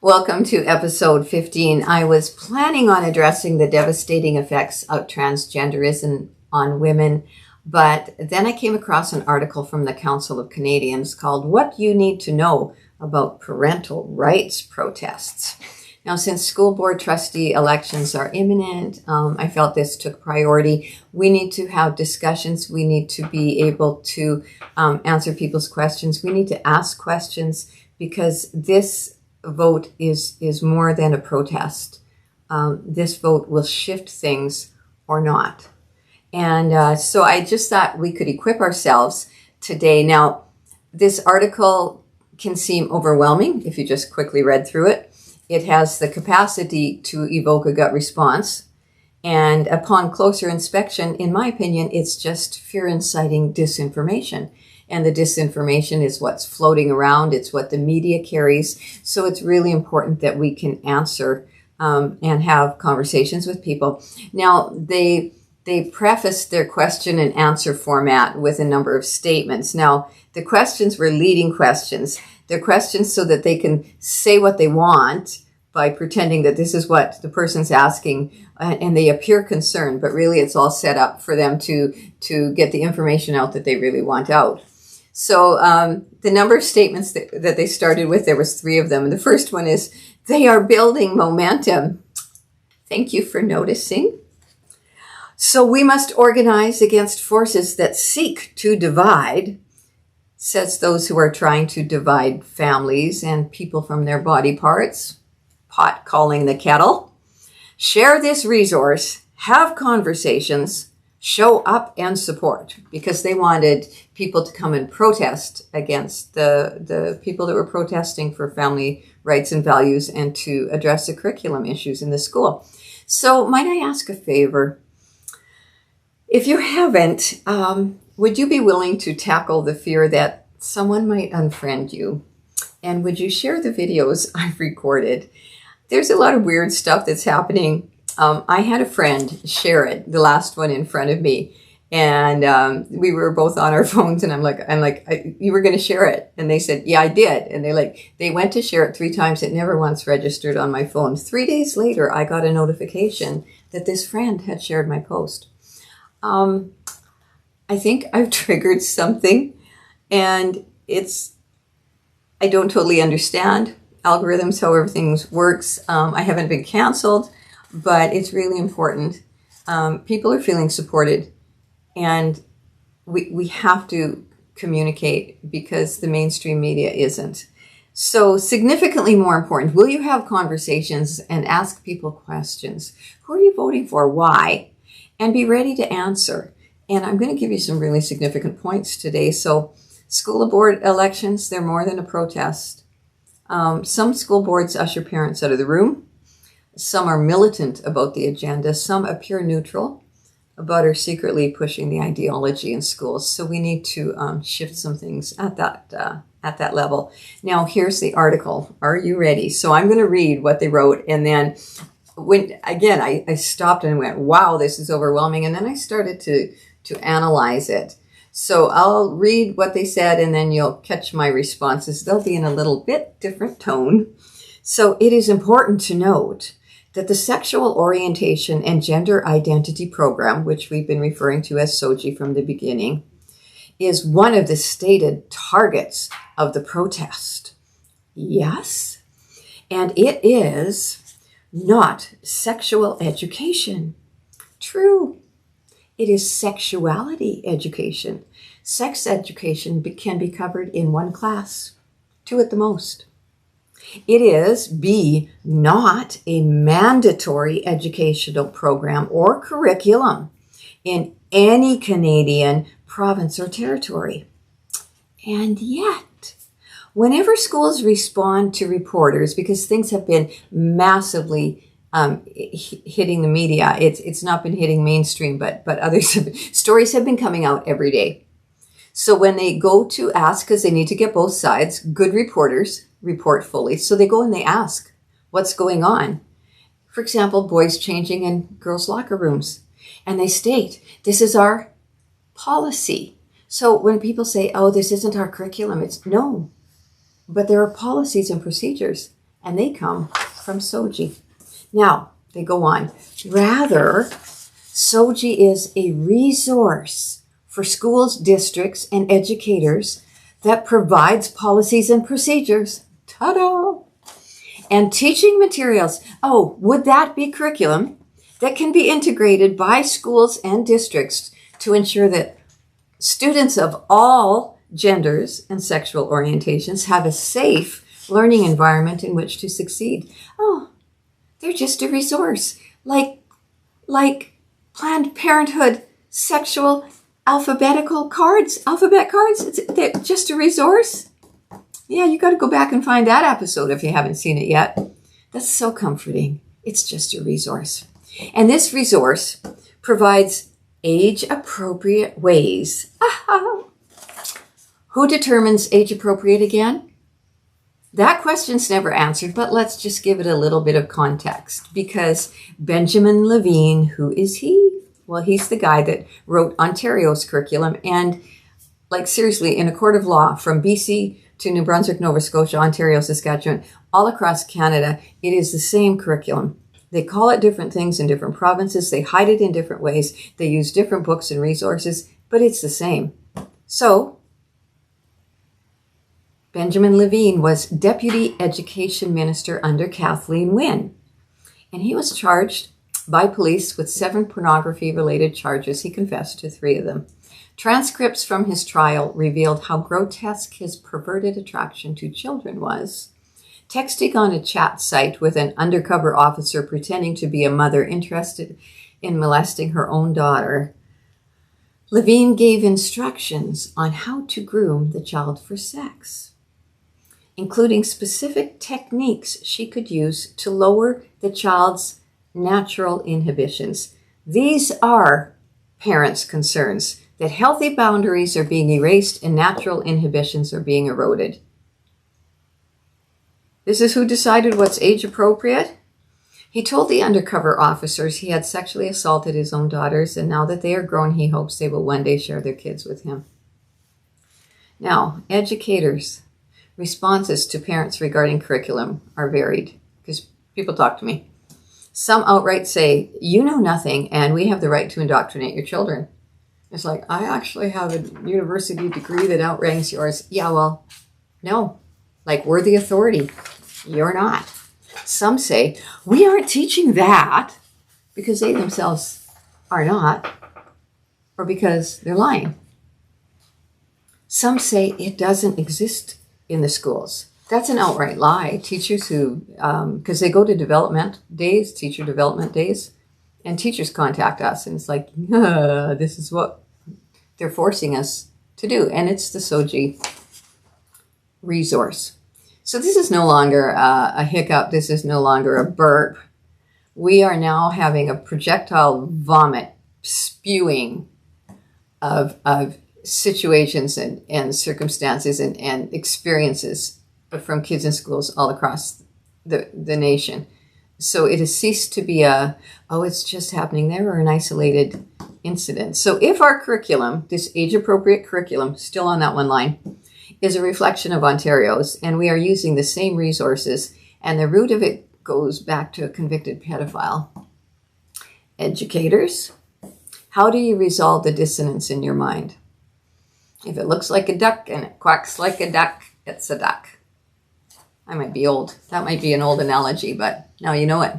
Welcome to episode 15. I was planning on addressing the devastating effects of transgenderism on women, but then I came across an article from the Council of Canadians called What You Need to Know About Parental Rights Protests. Now, since school board trustee elections are imminent, I felt this took priority. We need to have discussions. We need to be able to answer people's questions. We need to ask questions because this vote is more than a protest. This vote will shift things or not. And so I just thought we could equip ourselves today. Now, this article can seem overwhelming if you just quickly read through it. It has the capacity to evoke a gut response. And upon closer inspection, in my opinion, it's just fear-inciting disinformation. And the disinformation is what's floating around. It's what the media carries. So it's really important that we can answer and have conversations with people. Now, they preface their question and answer format with a number of statements. Now, the questions were leading questions. They're questions so that they can say what they want by pretending that this is what the person's asking, and they appear concerned, but really it's all set up for them to get the information out that they really want out. So the number of statements that they started with, there was 3 of them. And the first one is, they are building momentum. Thank you for noticing. So we must organize against forces that seek to divide, says those who are trying to divide families and people from their body parts. Pot calling the kettle. Share this resource, have conversations, show up and support, because they wanted people to come and protest against the people that were protesting for family rights and values and to address the curriculum issues in the school. So might I ask a favor? If you haven't, would you be willing to tackle the fear that someone might unfriend you? And would you share the videos I've recorded? There's a lot of weird stuff that's happening. I had a friend share it, the last one in front of me, and we were both on our phones, and I'm like, you were going to share it? And they said, yeah, I did. And they went to share it 3 times. It never once registered on my phone. 3 days later, I got a notification that this friend had shared my post. I think I've triggered something, and I don't totally understand algorithms, how everything works. I haven't been canceled, but it's really important. People are feeling supported, and we have to communicate because the mainstream media isn't. So significantly more important, will you have conversations and ask people questions? Who are you voting for? Why? And be ready to answer. And I'm going to give you some really significant points today. So school board elections, they're more than a protest. Some school boards usher parents out of the room. Some are militant about the agenda. Some appear neutral, but are secretly pushing the ideology in schools. So we need to shift some things at that level. Now, here's the article. Are you ready? So I'm going to read what they wrote, and then I stopped and went, wow, this is overwhelming. And then I started to analyze it. So I'll read what they said, and then you'll catch my responses. They'll be in a little bit different tone. So it is important to note that the Sexual Orientation and Gender Identity Program, which we've been referring to as SOGI from the beginning, is one of the stated targets of the protest. Yes, and it is not sexual education. True. It is sexuality education. Sex education can be covered in 1 class, 2 at the most. It is not a mandatory educational program or curriculum in any Canadian province or territory. And yet, whenever schools respond to reporters, because things have been massively hitting the media, it's not been hitting mainstream, but stories have been coming out every day. So when they go to ask, because they need to get both sides, good reporters report fully. So they go and they ask, what's going on? For example, boys changing in girls' locker rooms. And they state, this is our policy. So when people say, oh, this isn't our curriculum, it's no. But there are policies and procedures. and they come from SOGI. Now, they go on. Rather, SOGI is a resource for schools, districts, and educators that provides policies and procedures. Ta-da! And teaching materials. Oh, would that be curriculum that can be integrated by schools and districts to ensure that students of all genders and sexual orientations have a safe learning environment in which to succeed? Oh, they're just a resource. Like Planned Parenthood sexual alphabet cards. They're just a resource. Yeah, you got to go back and find that episode if you haven't seen it yet. That's so comforting. It's just a resource. And this resource provides age-appropriate ways. Who determines age-appropriate again? That question's never answered, but let's just give it a little bit of context. Because Benjamin Levine, who is he? Well, he's the guy that wrote Ontario's curriculum. And like seriously, in a court of law from BC to New Brunswick, Nova Scotia, Ontario, Saskatchewan, all across Canada, it is the same curriculum. They call it different things in different provinces. They hide it in different ways. They use different books and resources, but it's the same. So, Benjamin Levine was Deputy Education Minister under Kathleen Wynne, and he was charged by police with 7 pornography-related charges. He confessed to 3 of them. Transcripts from his trial revealed how grotesque his perverted attraction to children was. Texting on a chat site with an undercover officer pretending to be a mother interested in molesting her own daughter, Levine gave instructions on how to groom the child for sex, including specific techniques she could use to lower the child's natural inhibitions. These are parents' concerns, that healthy boundaries are being erased and natural inhibitions are being eroded. This is who decided what's age appropriate. He told the undercover officers he had sexually assaulted his own daughters, and now that they are grown, he hopes they will one day share their kids with him. Now, educators' responses to parents regarding curriculum are varied, because people talk to me. Some outright say, you know nothing, and we have the right to indoctrinate your children. It's like, I actually have a university degree that outranks yours. Yeah, well, no. Like, we're the authority. You're not. Some say, we aren't teaching that because they themselves are not, or because they're lying. Some say it doesn't exist in the schools. That's an outright lie. Teachers who, because they go to development days, teacher development days, and teachers contact us, and it's like, this is what they're forcing us to do. And it's the SOGI resource. So this is no longer a hiccup. This is no longer a burp. We are now having a projectile vomit spewing of situations and circumstances and experiences from kids in schools all across the nation. So it has ceased to be it's just happening there, or an isolated incident. So if our curriculum, this age-appropriate curriculum, still on that one line, is a reflection of Ontario's, and we are using the same resources, and the root of it goes back to a convicted pedophile. Educators, how do you resolve the dissonance in your mind? If it looks like a duck and it quacks like a duck, it's a duck. I might be old. That might be an old analogy, but now you know it.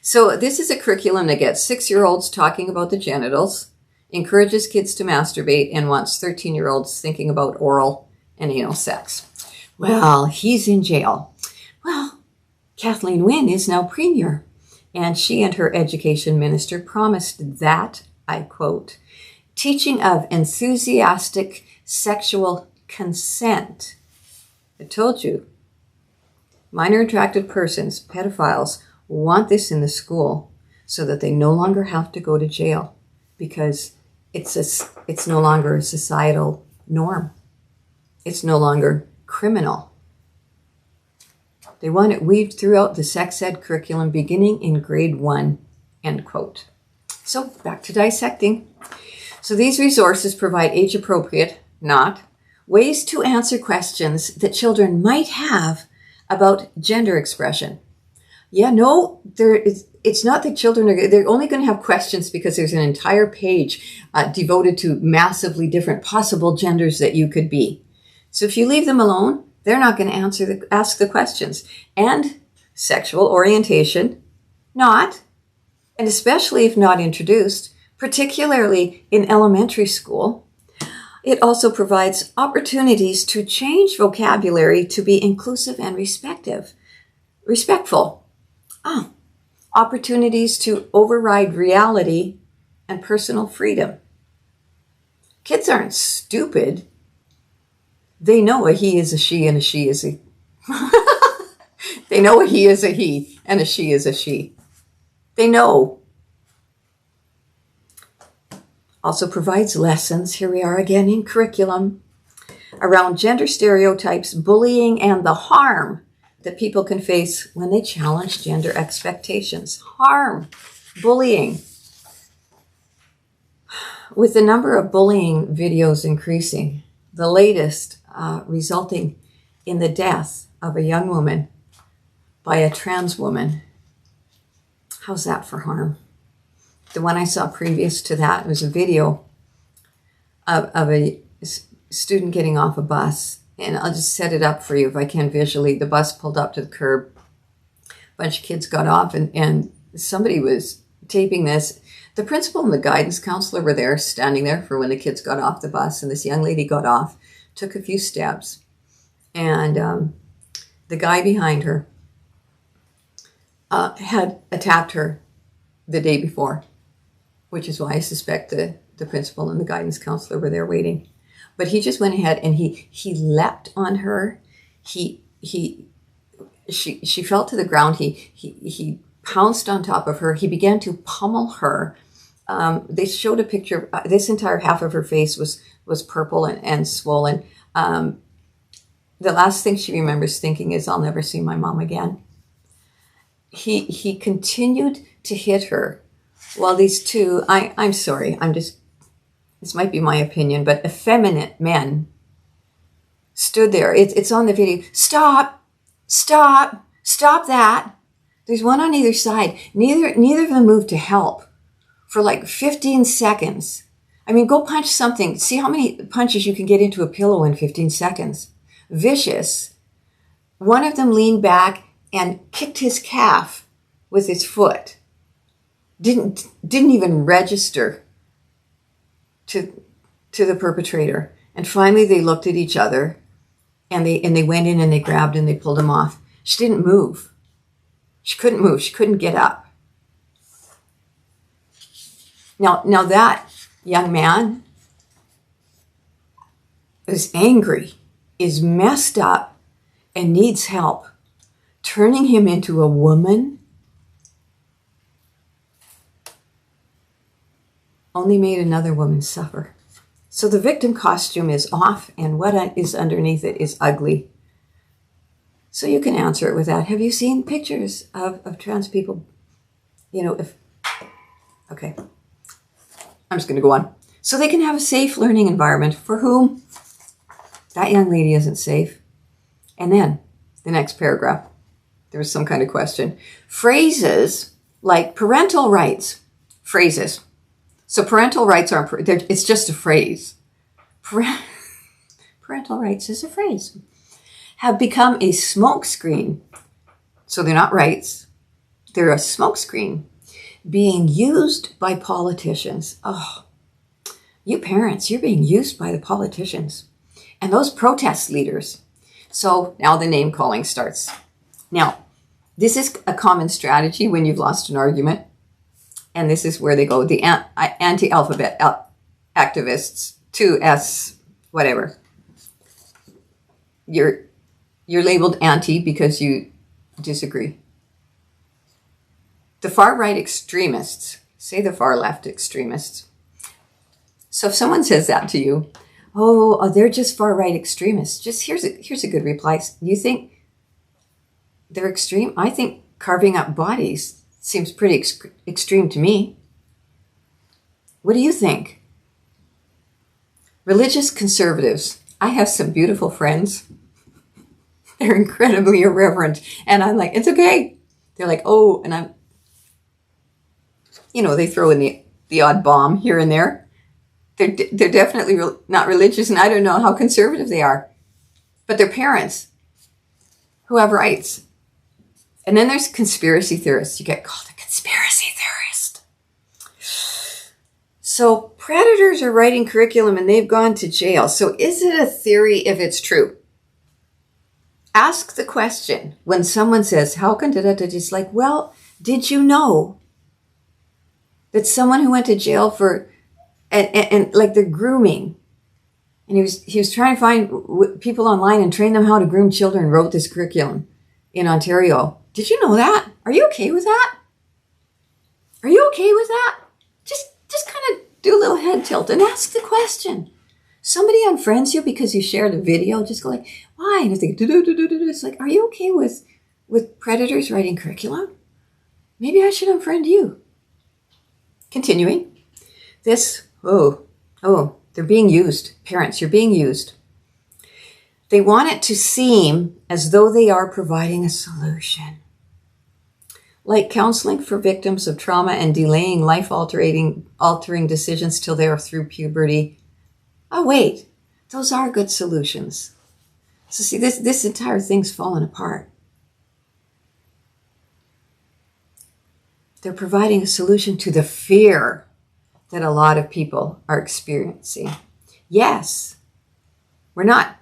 So this is a curriculum that gets 6-year-olds talking about the genitals, encourages kids to masturbate, and wants 13-year-olds thinking about oral and anal sex. Well, he's in jail. Well, Kathleen Wynne is now premier, and she and her education minister promised that, I quote, teaching of enthusiastic sexual consent. I told you, minor attracted persons, pedophiles, want this in the school so that they no longer have to go to jail, because it's no longer a societal norm. It's no longer criminal. They want it weaved throughout the sex ed curriculum beginning in grade 1, end quote. So back to dissecting. So these resources provide age-appropriate, not, ways to answer questions that children might have about gender expression. Yeah, no, it's not that children they're only going to have questions because there's an entire page devoted to massively different possible genders that you could be. So if you leave them alone, they're not going to ask the questions. And sexual orientation, not, and especially if not introduced, particularly in elementary school, it also provides opportunities to change vocabulary to be inclusive and respectful. Opportunities to override reality and personal freedom. Kids aren't stupid. They know a he is a she and a she is a... They know a he is a he and a she is a she. They know. Also provides lessons, here we are again in curriculum, around gender stereotypes, bullying, and the harm that people can face when they challenge gender expectations. Harm, bullying. With the number of bullying videos increasing, the latest resulting in the death of a young woman by a trans woman. How's that for harm? The one I saw previous to that was a video of a student getting off a bus. And I'll just set it up for you if I can visually. The bus pulled up to the curb. A bunch of kids got off and somebody was taping this. The principal and the guidance counselor were there, standing there for when the kids got off the bus. And this young lady got off, took a few steps. And the guy behind her had attacked her the day before, which is why I suspect the principal and the guidance counselor were there waiting. But he just went ahead and he leapt on her. She fell to the ground. He pounced on top of her. He began to pummel her. They showed a picture. This entire half of her face was purple and swollen. The last thing she remembers thinking is, "I'll never see my mom again." He continued to hit her while these two, I'm sorry, this might be my opinion, but effeminate men stood there. It's on the video. Stop that. There's one on either side. Neither of them moved to help for like 15 seconds. I mean, go punch something. See how many punches you can get into a pillow in 15 seconds. Vicious. One of them leaned back and kicked his calf with his foot. Didn't even register to the perpetrator. And finally they looked at each other and they went in and they grabbed and they pulled him off. She didn't move. She couldn't move. She couldn't get up. Now that young man is angry, is messed up, and needs help. Turning him into a woman only made another woman suffer. So the victim costume is off and what is underneath it is ugly. So you can answer it with that. Have you seen pictures of trans people? Okay. I'm just going to go on. So they can have a safe learning environment for whom that young lady isn't safe. And then the next paragraph, there was some kind of question. Phrases like parental rights. Phrases. So parental rights aren't, it's just a phrase. Parental rights is a phrase. Have become a smokescreen. So they're not rights. They're a smokescreen being used by politicians. Oh, you parents, you're being used by the politicians and those protest leaders. So now the name calling starts. Now, this is a common strategy when you've lost an argument. And this is where they go, the anti-alphabet activists, 2S, whatever. You're labeled anti because you disagree. The far-right extremists, say the far-left extremists. So if someone says that to you, oh, they're just far-right extremists. Just here's a good reply. You think they're extreme? I think carving up bodies seems pretty extreme to me. What do you think? Religious conservatives. I have some beautiful friends They're incredibly irreverent. And I'm like, it's okay. They're like, oh, and I'm, they throw in the odd bomb here and there. They're definitely not religious, and I don't know how conservative they are. But their parents who have rights. And then there's conspiracy theorists. You get called a conspiracy theorist. So predators are writing curriculum and they've gone to jail. So is it a theory if it's true? Ask the question when someone says, how can just like, well, did you know that someone who went to jail for, and like they're grooming, and he was trying to find people online and train them how to groom children, wrote this curriculum in Ontario. Did you know that? Are you okay with that? Are you okay with that? Just kind of do a little head tilt and ask the question. Somebody unfriends you because you shared a video, just go like, why? And if they it's like, are you okay with predators writing curriculum? Maybe I should unfriend you. Continuing. They're being used. Parents, you're being used. They want it to seem as though they are providing a solution. Like counseling for victims of trauma and delaying life-altering decisions till they are through puberty. Oh, wait, those are good solutions. So see, this entire thing's fallen apart. They're providing a solution to the fear that a lot of people are experiencing. Yes, we're not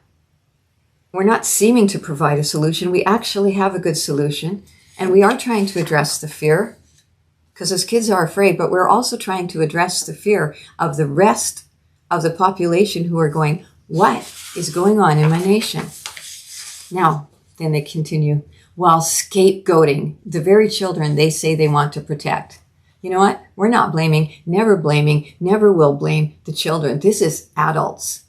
seeming to provide a solution. We actually have a good solution, and we are trying to address the fear because those kids are afraid, but we're also trying to address the fear of the rest of the population who are going, what is going on in my nation? Now, then they continue, while scapegoating the very children they say they want to protect. You know what? We're not blaming, never will blame the children. This is adults.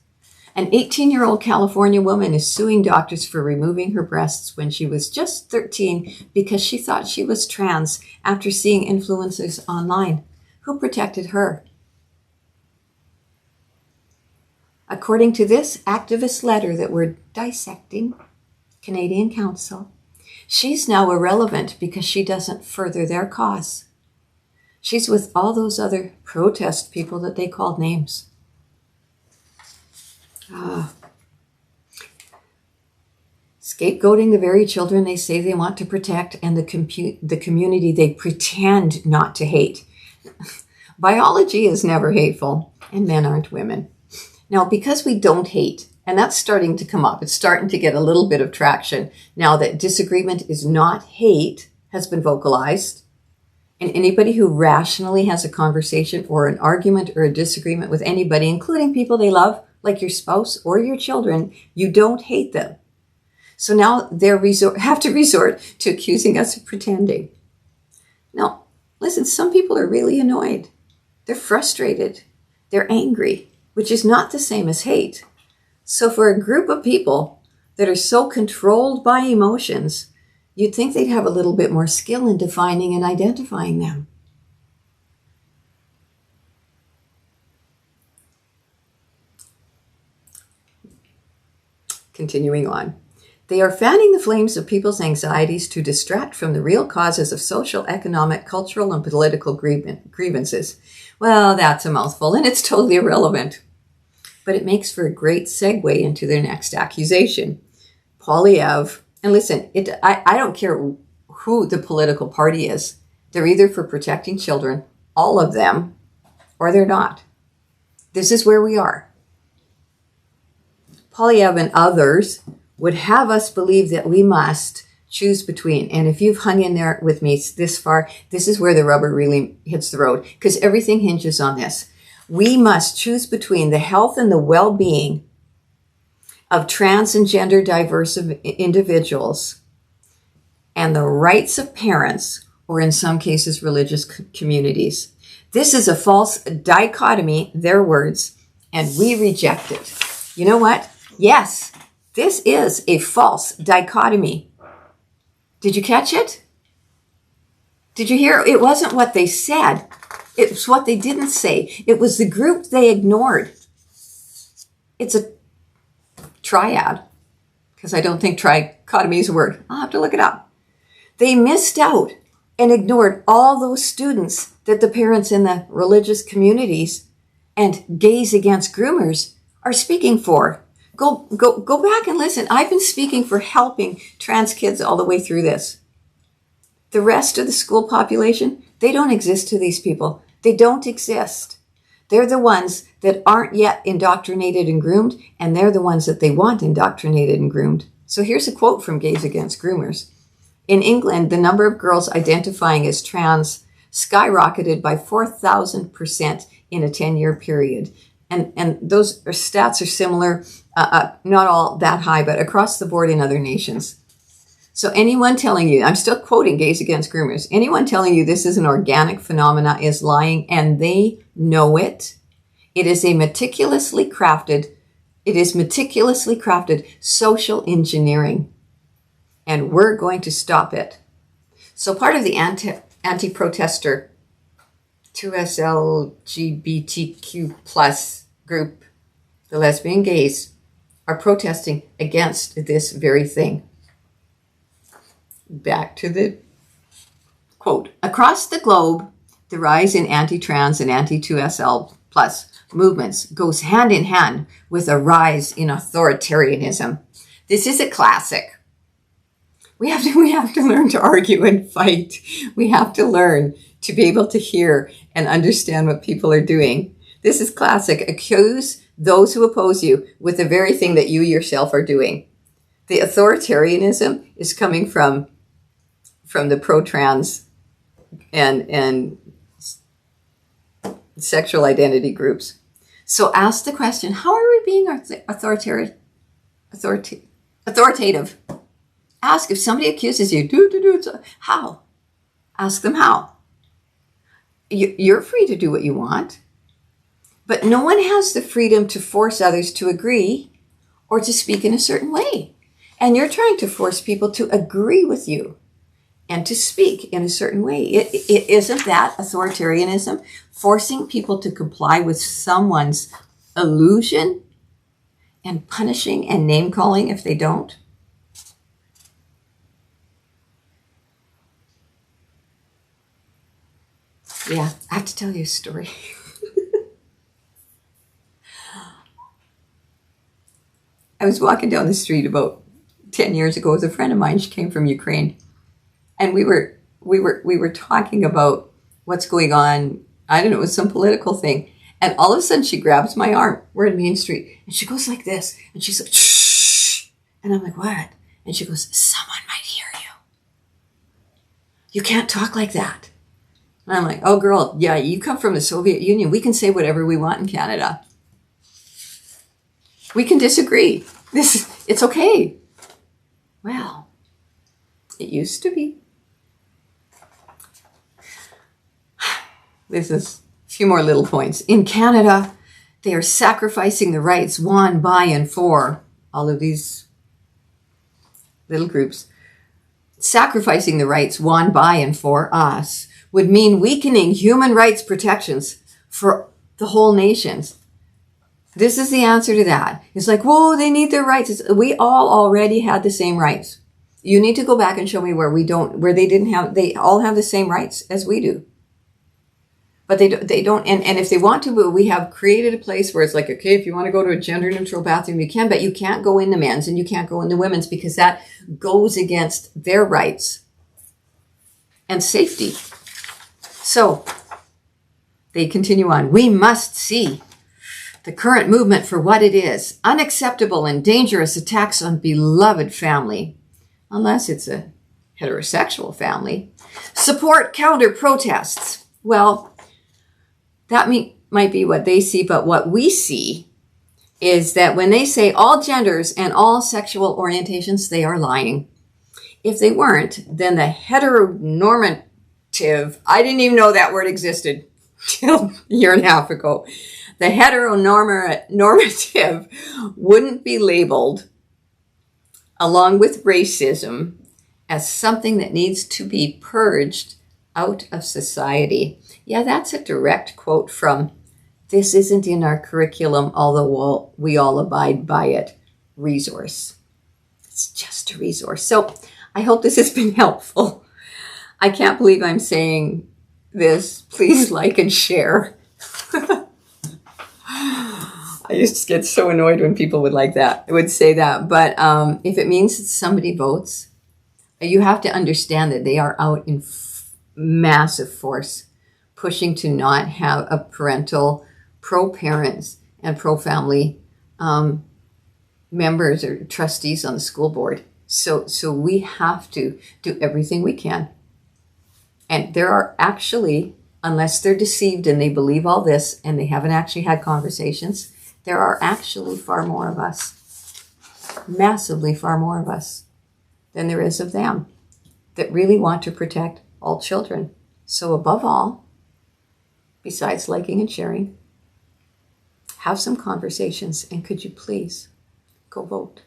An 18-year-old California woman is suing doctors for removing her breasts when she was just 13 because she thought she was trans after seeing influencers online. Who protected her? According to this activist letter that we're dissecting, Canadian Council, she's now irrelevant because she doesn't further their cause. She's with all those other protest people that they called names. Scapegoating the very children they say they want to protect and the community they pretend not to hate. Biology is never hateful, and men aren't women. Now, because we don't hate, and that's starting to come up, it's starting to get a little bit of traction now that disagreement is not hate has been vocalized. And anybody who rationally has a conversation or an argument or a disagreement with anybody, including people they love, like your spouse or your children, you don't hate them. So now they have to resort to accusing us of pretending. Now, listen, some people are really annoyed. They're frustrated. They're angry, which is not the same as hate. So for a group of people that are so controlled by emotions, you'd think they'd have a little bit more skill in defining and identifying them. Continuing on. They are fanning the flames of people's anxieties to distract from the real causes of social, economic, cultural, and political grievances. Well, that's a mouthful, and it's totally irrelevant. But it makes for a great segue into their next accusation. Polyev, and listen, I don't care who the political party is. They're either for protecting children, all of them, or they're not. This is where we are. Polyev and others would have us believe that we must choose between. And if you've hung in there with me this far, this is where the rubber really hits the road, because everything hinges on this. We must choose between the health and the well-being of trans and gender diverse individuals and the rights of parents, or in some cases, religious communities. This is a false dichotomy, their words, and we reject it. You know what? Yes, this is a false dichotomy. Did you catch it? Did you hear? It wasn't what they said. It was what they didn't say. It was the group they ignored. It's a triad, because I don't think Accusatory is a word. I'll have to look it up. They missed out and ignored all those students that the parents in the religious communities and gays against groomers are speaking for. Go back and listen. I've been speaking for helping trans kids all the way through this. The rest of the school population, they don't exist to these people. They don't exist. They're the ones that aren't yet indoctrinated and groomed, and they're the ones that they want indoctrinated and groomed. So here's a quote from Gays Against Groomers. In England, the number of girls identifying as trans skyrocketed by 4,000% in a 10-year period. And those stats are similar, not all that high, but across the board in other nations. So anyone telling you, I'm still quoting Gays Against Groomers, anyone telling you this is an organic phenomena is lying, and they know it. It is meticulously crafted social engineering, and we're going to stop it. So part of the anti-protester 2S LGBTQ plus group, the lesbian gays, are protesting against this very thing. Back to the quote. Across the globe, the rise in anti-trans and anti-2SL plus movements goes hand in hand with a rise in authoritarianism. This is a classic. We have to learn to argue and fight. We have to learn to be able to hear and understand what people are doing. This is classic. Accuse those who oppose you with the very thing that you yourself are doing. The authoritarianism is coming from the pro-trans and sexual identity groups. So ask the question, how are we being authoritative? Ask if somebody accuses you, how? Ask them how. You're free to do what you want, but no one has the freedom to force others to agree or to speak in a certain way. And you're trying to force people to agree with you and to speak in a certain way. Isn't that authoritarianism? Forcing people to comply with someone's illusion and punishing and name-calling if they don't? Yeah, I have to tell you a story. I was walking down the street about 10 years ago with a friend of mine. She came from Ukraine. And we were talking about what's going on. I don't know, it was some political thing. And all of a sudden she grabs my arm. We're in Main Street. And she goes like this. And she's like, shh. And I'm like, what? And she goes, someone might hear you. You can't talk like that. And I'm like, oh, girl, yeah, you come from the Soviet Union. We can say whatever we want in Canada. We can disagree. It's okay. Well, it used to be. This is a few more little points. In Canada, they are sacrificing the rights won by and for all of these little groups. Sacrificing the rights won by and for us would mean weakening human rights protections for the whole nations. This is the answer to that. It's like, whoa, they need their rights. We all already had the same rights. You need to go back and show me where they all have the same rights as we do. But they don't, and if they want to, we have created a place where it's like, okay, if you want to go to a gender neutral bathroom, you can, but you can't go in the men's and you can't go in the women's because that goes against their rights and safety. So they continue on. We must see the current movement for what it is: unacceptable and dangerous attacks on beloved family, unless it's a heterosexual family. Support counter protests. Well, that might be what they see, but what we see is that when they say all genders and all sexual orientations, they are lying. If they weren't, then the heteronormative, I didn't even know that word existed till a year and a half ago. The heteronormative wouldn't be labeled, along with racism, as something that needs to be purged out of society. Yeah, that's a direct quote from "This Isn't in Our Curriculum, Although we all abide by it" resource. It's just a resource. So I hope this has been helpful. I can't believe I'm saying this. Please like and share. I used to get so annoyed when people would say that. But if it means that somebody votes, you have to understand that they are out in massive force, pushing to not have a parental, pro-parents and pro-family members or trustees on the school board. So we have to do everything we can. And there are actually, unless they're deceived and they believe all this and they haven't actually had conversations, there are actually far more of us, massively far more of us than there is of them that really want to protect all children. So above all, besides liking and sharing, have some conversations, and could you please go vote?